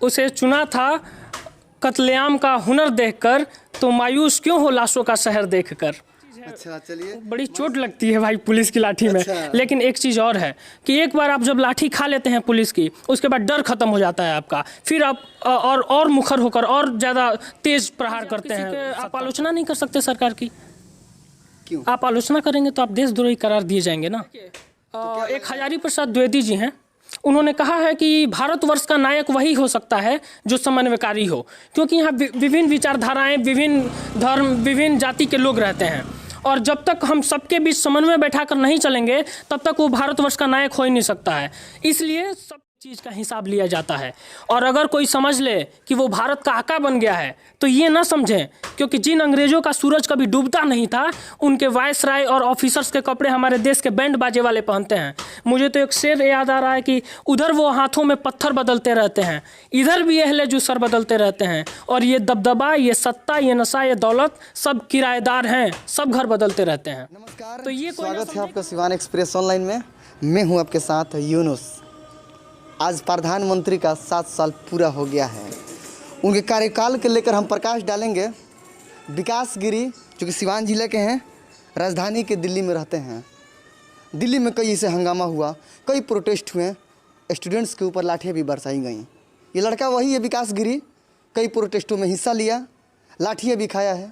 उसे चुना था कत्लेआम का हुनर देखकर, तो मायूस क्यों हो लाशों का शहर देखकर। अच्छा चलिए, बड़ी चोट लगती है भाई पुलिस की लाठी में। अच्छा। लेकिन एक चीज़ और है कि एक बार आप जब लाठी खा लेते हैं पुलिस की, उसके बाद डर खत्म हो जाता है आपका। फिर आप और मुखर होकर और ज़्यादा तेज प्रहार करते हैं। आप आलोचना नहीं कर सकते सरकार की। क्यों? आप आलोचना करेंगे तो आप देशद्रोही करार दिए जाएंगे ना। एक हजारी प्रसाद द्विवेदी जी हैं, उन्होंने कहा है कि भारतवर्ष का नायक वही हो सकता है जो समन्वयकारी हो, क्योंकि यहाँ विभिन्न विचारधाराएं, विभिन्न धर्म, विभिन्न जाति के लोग रहते हैं, और जब तक हम सबके बीच समन्वय बैठाकर नहीं चलेंगे तब तक वो भारतवर्ष का नायक हो ही नहीं सकता है। इसलिए सब चीज़ का हिसाब लिया जाता है। और अगर कोई समझ ले कि वो भारत का आका बन गया है तो ये ना समझें, क्योंकि जिन अंग्रेज़ों का सूरज कभी डूबता नहीं था उनके वायसराय और ऑफिसर्स के कपड़े हमारे देश के बैंड बाजे वाले पहनते हैं। मुझे तो एक शेर याद आ रहा है कि उधर वो हाथों में पत्थर बदलते रहते हैं, इधर भी अहले जो सर बदलते रहते हैं, और ये दबदबा, ये सत्ता, ये नशा, ये दौलत सब किराएदार हैं, सब घर बदलते रहते हैं। नमस्कार, तो ये स्वागत है आपका सिवान एक्सप्रेस ऑनलाइन में। मैं हूं आपके साथ यूनुस। आज प्रधानमंत्री का 7 साल पूरा हो गया है। उनके कार्यकाल के लेकर हम प्रकाश डालेंगे। विकास गिरी जो कि सिवान जिले के हैं, राजधानी के दिल्ली में रहते हैं। दिल्ली में कई ऐसे हंगामा हुआ, कई प्रोटेस्ट हुए, स्टूडेंट्स के ऊपर लाठियाँ भी बरसाई गईं। ये लड़का वही है विकास गिरी, कई प्रोटेस्टों में हिस्सा लिया, लाठियाँ भी खाया है।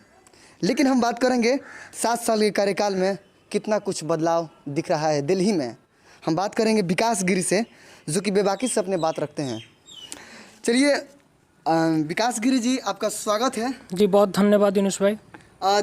लेकिन हम बात करेंगे 7 साल के कार्यकाल में कितना कुछ बदलाव दिख रहा है दिल्ली में। हम बात करेंगे विकास गिरी से, जो कि बेबाकी से अपने बात रखते हैं। चलिए विकास गिरी जी, आपका स्वागत है। जी बहुत धन्यवाद यूनुस भाई।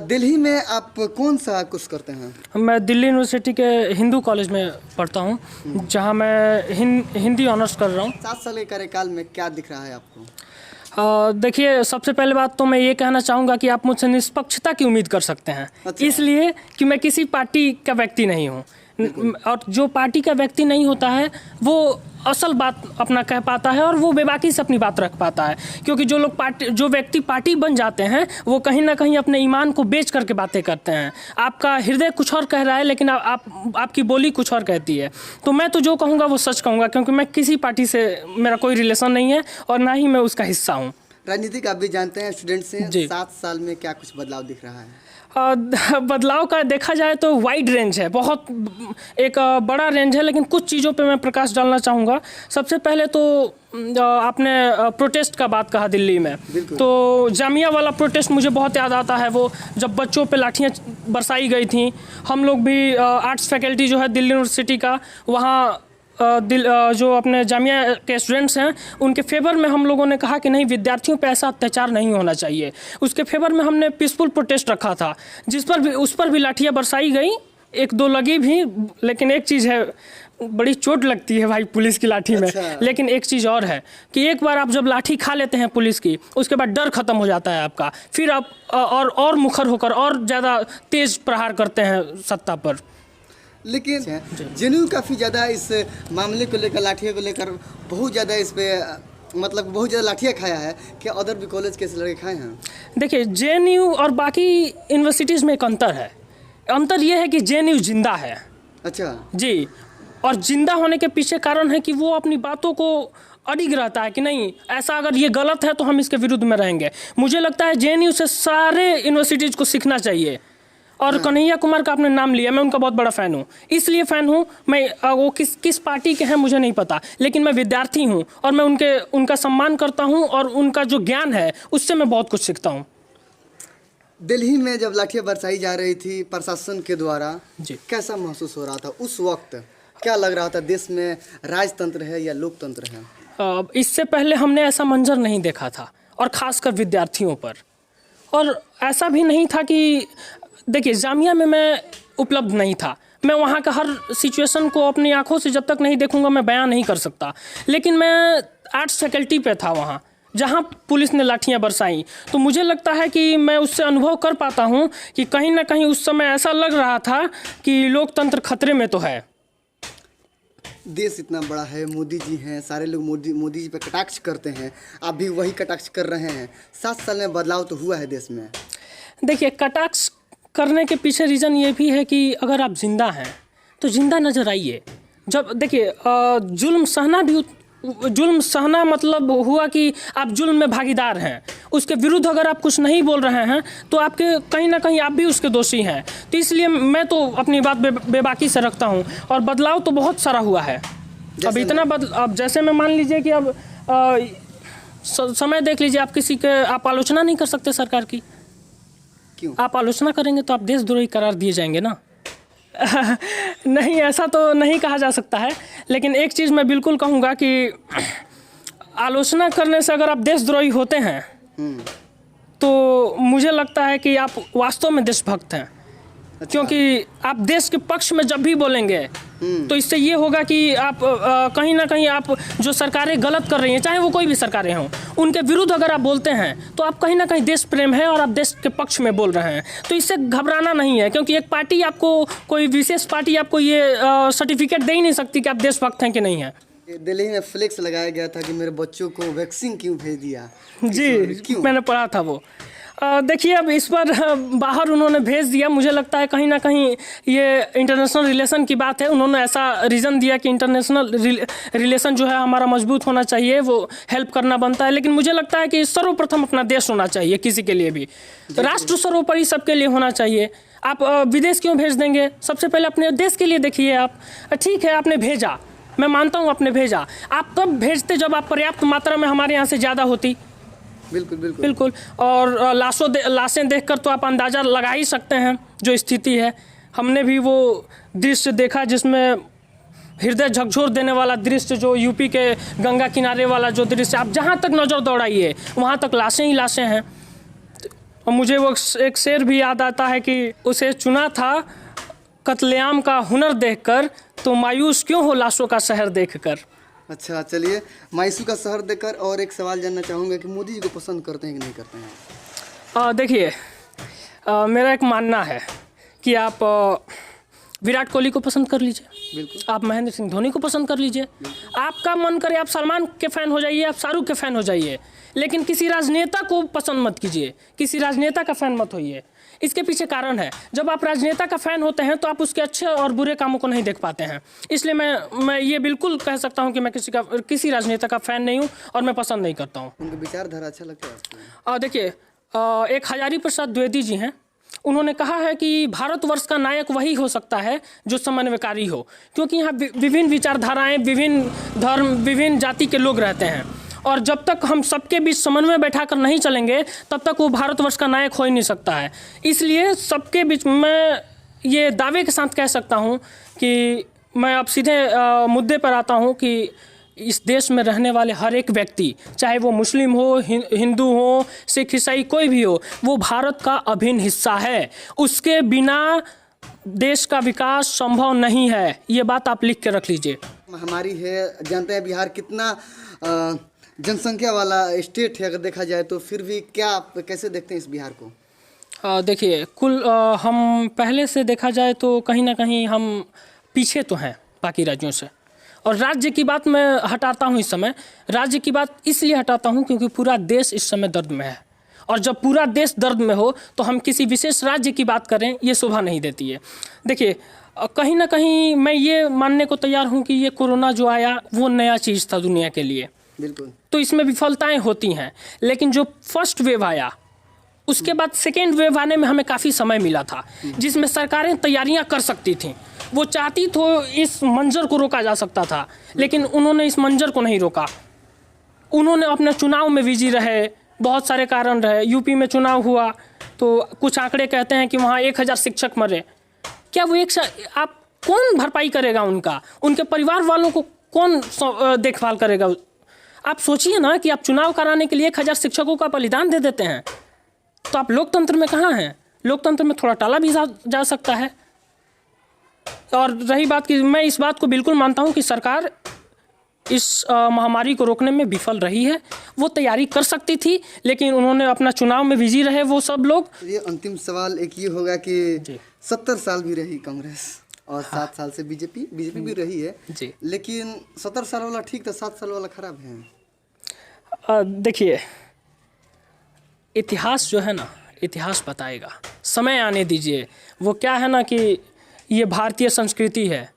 दिल्ली में आप कौन सा कोर्स करते हैं? मैं दिल्ली यूनिवर्सिटी के हिंदू कॉलेज में पढ़ता हूँ, जहाँ मैं हिंदी ऑनर्स कर रहा हूँ। 7 साल के कार्यकाल में क्या दिख रहा है आपको? देखिए, सबसे पहले बात तो मैं ये कहना चाहूँगा कि आप मुझसे निष्पक्षता की उम्मीद कर सकते हैं। अच्छा। इसलिए कि मैं किसी पार्टी का व्यक्ति नहीं हूँ, और जो पार्टी का व्यक्ति नहीं होता है वो असल बात अपना कह पाता है और वो बेबाकी से अपनी बात रख पाता है। क्योंकि जो व्यक्ति पार्टी बन जाते हैं वो कहीं ना कहीं अपने ईमान को बेच करके बातें करते हैं। आपका हृदय कुछ और कह रहा है, लेकिन आपकी बोली कुछ और कहती है। तो मैं तो जो कहूँगा वो सच कहूँगा, क्योंकि मैं किसी पार्टी से मेरा कोई रिलेशन नहीं है और ना ही मैं उसका हिस्सा हूँ। राजनीतिक आप भी जानते हैं, स्टूडेंट से 7 साल में क्या कुछ बदलाव दिख रहा है? बदलाव का देखा जाए तो वाइड रेंज है, बहुत एक बड़ा रेंज है, लेकिन कुछ चीज़ों पे मैं प्रकाश डालना चाहूँगा। सबसे पहले तो आपने प्रोटेस्ट का बात कहा दिल्ली में, तो जामिया वाला प्रोटेस्ट मुझे बहुत याद आता है। वो जब बच्चों पे लाठियाँ बरसाई गई थी, हम लोग भी आर्ट्स फैकल्टी जो है दिल्ली यूनिवर्सिटी का, वहाँ जो अपने जामिया के स्टूडेंट्स हैं उनके फेवर में हम लोगों ने कहा कि नहीं, विद्यार्थियों पे ऐसा अत्याचार नहीं होना चाहिए। उसके फेवर में हमने पीसफुल प्रोटेस्ट रखा था, उस पर भी लाठियाँ बरसाई गई, 1-2 लगी भी। लेकिन एक चीज़ है, बड़ी चोट लगती है भाई पुलिस की लाठी में। अच्छा। लेकिन एक चीज़ और है कि एक बार आप जब लाठी खा लेते हैं पुलिस की, उसके बाद डर खत्म हो जाता है आपका। फिर आप और मुखर होकर और ज़्यादा तेज प्रहार करते हैं सत्ता पर। लेकिन जेएनयू काफ़ी ज़्यादा इस मामले को लेकर, लाठियों को लेकर बहुत ज़्यादा इस पे मतलब बहुत ज़्यादा लाठियाँ खाया है। क्या अदर भी कॉलेज के लड़के खाए हैं? देखिए, जेएनयू और बाकी यूनिवर्सिटीज़ में एक अंतर है। अंतर ये है कि जेएनयू जिंदा है। अच्छा जी, और जिंदा होने के पीछे कारण है कि वो अपनी बातों को अडिग रहता है कि नहीं, ऐसा अगर ये गलत है तो हम इसके विरुद्ध में रहेंगे। मुझे लगता है जेएनयू से सारे यूनिवर्सिटीज़ को सीखना चाहिए। और कन्हैया कुमार का आपने नाम लिया, मैं उनका बहुत बड़ा फ़ैन हूँ। इसलिए फ़ैन हूँ मैं, वो किस पार्टी के हैं मुझे नहीं पता, लेकिन मैं विद्यार्थी हूँ और मैं उनका सम्मान करता हूँ, और उनका जो ज्ञान है उससे मैं बहुत कुछ सीखता हूँ। दिल्ली में जब लाठियाँ बरसाई जा रही थी प्रशासन के द्वारा, जी, कैसा महसूस हो रहा था उस वक्त? क्या लग रहा था, देश में राजतंत्र है या लोकतंत्र है? इससे पहले हमने ऐसा मंजर नहीं देखा था, और ख़ासकर विद्यार्थियों पर। और ऐसा भी नहीं था कि, देखिए, जामिया में मैं उपलब्ध नहीं था, मैं वहाँ का हर सिचुएशन को अपनी आंखों से जब तक नहीं देखूँगा मैं बयान नहीं कर सकता। लेकिन मैं आर्ट्स फैकल्टी पे था वहाँ, जहाँ पुलिस ने लाठियाँ बरसाई, तो मुझे लगता है कि मैं उससे अनुभव कर पाता हूँ कि कहीं ना कहीं उस समय ऐसा लग रहा था कि लोकतंत्र खतरे में तो है। देश इतना बड़ा है, मोदी जी हैं, सारे लोग मोदी जी पे कटाक्ष करते हैं, आप भी वही कटाक्ष कर रहे हैं। 7 साल में बदलाव तो हुआ है देश में। देखिए, कटाक्ष करने के पीछे रीज़न ये भी है कि अगर आप जिंदा हैं तो जिंदा नज़र आइए। जब देखिए, जुल्म सहना भी जुल्म सहना मतलब हुआ कि आप जुल्म में भागीदार हैं। उसके विरुद्ध अगर आप कुछ नहीं बोल रहे हैं तो आपके कहीं ना कहीं आप भी उसके दोषी हैं। तो इसलिए मैं तो अपनी बात बेबाकी से रखता हूं। और बदलाव तो बहुत सारा हुआ है। अब इतना अब जैसे मैं मान लीजिए कि अब समय देख लीजिए, आप आलोचना नहीं कर सकते सरकार की। क्यों? आप आलोचना करेंगे तो आप देशद्रोही करार दिए जाएंगे ना। नहीं, ऐसा तो नहीं कहा जा सकता है, लेकिन एक चीज़ मैं बिल्कुल कहूँगा कि आलोचना करने से अगर आप देशद्रोही होते हैं तो मुझे लगता है कि आप वास्तव में देशभक्त हैं। अच्छा। क्योंकि आप देश के पक्ष में जब भी बोलेंगे तो इससे ये होगा कि आप कहीं ना कहीं आप जो सरकारें गलत कर रही हैं, चाहे वो कोई भी सरकारें हों, उनके विरुद्ध अगर आप बोलते हैं तो आप कहीं ना कहीं देश प्रेम है और आप देश के पक्ष में बोल रहे हैं। तो इससे घबराना नहीं है, क्योंकि एक पार्टी आपको, कोई विशेष पार्टी आपको ये सर्टिफिकेट दे ही नहीं सकती कि आप देशभक्त हैं कि नहीं हैं। दिल्ली में फ्लेक्स लगाया गया था कि मेरे बच्चों को वैक्सीन क्यों भेज दिया। जी, क्यों? मैंने पढ़ा था वो। देखिए, अब इस पर बाहर उन्होंने भेज दिया। मुझे लगता है कहीं ना कहीं ये इंटरनेशनल रिलेशन की बात है। उन्होंने ऐसा रीज़न दिया कि इंटरनेशनल रिलेशन जो है हमारा मजबूत होना चाहिए, वो हेल्प करना बनता है। लेकिन मुझे लगता है कि सर्वप्रथम अपना देश होना चाहिए किसी के लिए भी। राष्ट्र सर्वोपरि सबके लिए होना चाहिए। आप विदेश क्यों भेज देंगे? सबसे पहले अपने देश के लिए देखिए आप। ठीक है, आपने भेजा, मैं मानता हूँ आपने भेजा। आप तब भेजते जब आप पर्याप्त मात्रा में हमारे यहाँ से ज़्यादा होती। बिल्कुल बिल्कुल बिल्कुल। और लाशें देखकर तो आप अंदाज़ा लगा ही सकते हैं जो स्थिति है। हमने भी वो दृश्य देखा जिसमें हृदय झकझोर देने वाला दृश्य, जो यूपी के गंगा किनारे वाला जो दृश्य, आप जहाँ तक नज़र दौड़ाइए वहाँ तक लाशें ही लाशें हैं। और मुझे वो एक शेर भी याद आता है कि उसे चुना था कत्लेआम का हुनर देखकर, तो मायूस क्यों हो लाशों का शहर देखकर। अच्छा, चलिए, मायसू का शहर देखकर और एक सवाल जानना चाहूँगा कि मोदी जी को पसंद करते हैं कि नहीं करते हैं? देखिए, मेरा एक मानना है कि आप विराट कोहली को पसंद कर लीजिए, बिल्कुल। आप महेंद्र सिंह धोनी को पसंद कर लीजिए, आपका मन करे आप सलमान के फ़ैन हो जाइए, आप शाहरुख के फ़ैन हो जाइए, लेकिन किसी राजनेता को पसंद मत कीजिए, किसी राजनेता का फ़ैन मत होइए। इसके पीछे कारण है, जब आप राजनेता का फ़ैन होते हैं तो आप उसके अच्छे और बुरे कामों को नहीं देख पाते हैं। इसलिए मैं ये बिल्कुल कह सकता हूँ कि मैं किसी राजनेता का फ़ैन नहीं हूँ और मैं पसंद नहीं करता हूँ। उनका विचारधारा अच्छा लगता है आपको? देखिए, एक हजारी प्रसाद द्विवेदी जी हैं, उन्होंने कहा है कि भारतवर्ष का नायक वही हो सकता है जो समन्वयकारी हो, क्योंकि यहाँ विभिन्न विचारधाराएं, विभिन्न धर्म, विभिन्न जाति के लोग रहते हैं। और जब तक हम सबके बीच समन्वय बैठा कर नहीं चलेंगे तब तक वो भारतवर्ष का नायक हो ही नहीं सकता है। इसलिए सबके बीच मैं ये दावे के साथ कह सकता हूँ कि मैं अब सीधे मुद्दे पर आता हूँ कि इस देश में रहने वाले हर एक व्यक्ति, चाहे वो मुस्लिम हो, हिंदू हो, सिख, ईसाई, कोई भी हो, वो भारत का अभिन्न हिस्सा है। उसके बिना देश का विकास संभव नहीं है। ये बात आप लिख के रख लीजिए। हमारी है, जानते हैं बिहार कितना जनसंख्या वाला स्टेट है। अगर देखा जाए तो फिर भी क्या आप कैसे देखते हैं इस बिहार को? देखिए, कुल हम पहले से देखा जाए तो कहीं ना कहीं हम पीछे तो हैं बाकी राज्यों से। और राज्य की बात मैं हटाता हूँ इस समय। राज्य की बात इसलिए हटाता हूँ क्योंकि पूरा देश इस समय दर्द में है, और जब पूरा देश दर्द में हो तो हम किसी विशेष राज्य की बात करें, ये शोभा नहीं देती है। देखिए, कहीं ना कहीं मैं ये मानने को तैयार हूँ कि ये कोरोना जो आया वो नया चीज़ था दुनिया के लिए। बिल्कुल। तो इसमें विफलताएं होती हैं, लेकिन जो फर्स्ट वेव आया उसके बाद सेकेंड वेव आने में हमें काफ़ी समय मिला था, जिसमें सरकारें तैयारियां कर सकती थीं। वो चाहती तो इस मंजर को रोका जा सकता था, लेकिन उन्होंने इस मंजर को नहीं रोका। उन्होंने अपने चुनाव में बिजी रहे, बहुत सारे कारण रहे। यूपी में चुनाव हुआ तो कुछ आंकड़े कहते हैं कि वहाँ 1000 शिक्षक मरे। क्या वो आप कौन भरपाई करेगा उनका? उनके परिवार वालों को कौन देखभाल करेगा? आप सोचिए ना कि आप चुनाव कराने के लिए 1000 शिक्षकों का बलिदान दे देते हैं, तो आप लोकतंत्र में कहाँ हैं? लोकतंत्र में थोड़ा टाला भी जा सकता है। और रही बात की, मैं इस बात को बिल्कुल मानता हूँ कि सरकार इस महामारी को रोकने में विफल रही है। वो तैयारी कर सकती थी, लेकिन उन्होंने अपना चुनाव में बिजी रहे वो सब लोग। ये अंतिम सवाल एक ये होगा कि 70 साल भी रही कांग्रेस और 7 साल से बीजेपी भी रही है जी, लेकिन 70 साल वाला ठीक था, 7 साल वाला खराब है। देखिए, इतिहास जो है ना, इतिहास बताएगा, समय आने दीजिए। वो क्या है ना कि ये भारतीय संस्कृति है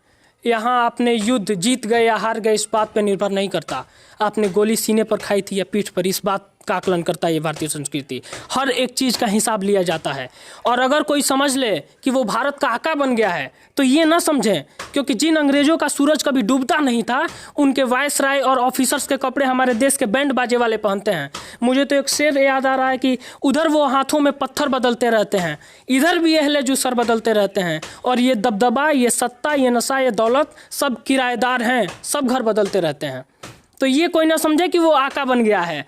यहाँ आपने युद्ध जीत गए या हार गए इस बात पर निर्भर नहीं करता। आपने गोली सीने पर खाई थी या पीठ पर, इस बात का आकलन करता है ये भारतीय संस्कृति। हर एक चीज़ का हिसाब लिया जाता है। और अगर कोई समझ ले कि वो भारत का आका बन गया है तो ये ना समझें, क्योंकि जिन अंग्रेजों का सूरज कभी डूबता नहीं था उनके वायसराय और ऑफिसर्स के कपड़े हमारे देश के बैंड बाजे वाले पहनते हैं। मुझे तो एक शेर याद आ रहा है कि उधर वो हाथों में पत्थर बदलते रहते हैं, इधर भी अहले जो सर बदलते रहते हैं, और ये दबदबा, ये सत्ता, ये नशा, ये दौलत सब किराएदार हैं, सब घर बदलते रहते हैं। तो ये कोई ना समझे कि वो आका बन गया है।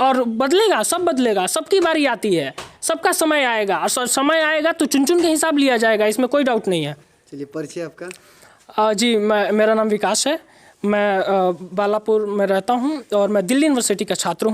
और बदलेगा, सब बदलेगा, सबकी बारी आती है, सबका समय आएगा, और समय आएगा तो चुन चुन के हिसाब लिया जाएगा, इसमें कोई डाउट नहीं है। चलिए, परिचय आपका? जी, मेरा नाम विकास है, मैं बालापुर में रहता हूँ और मैं दिल्ली यूनिवर्सिटी का छात्र हूँ।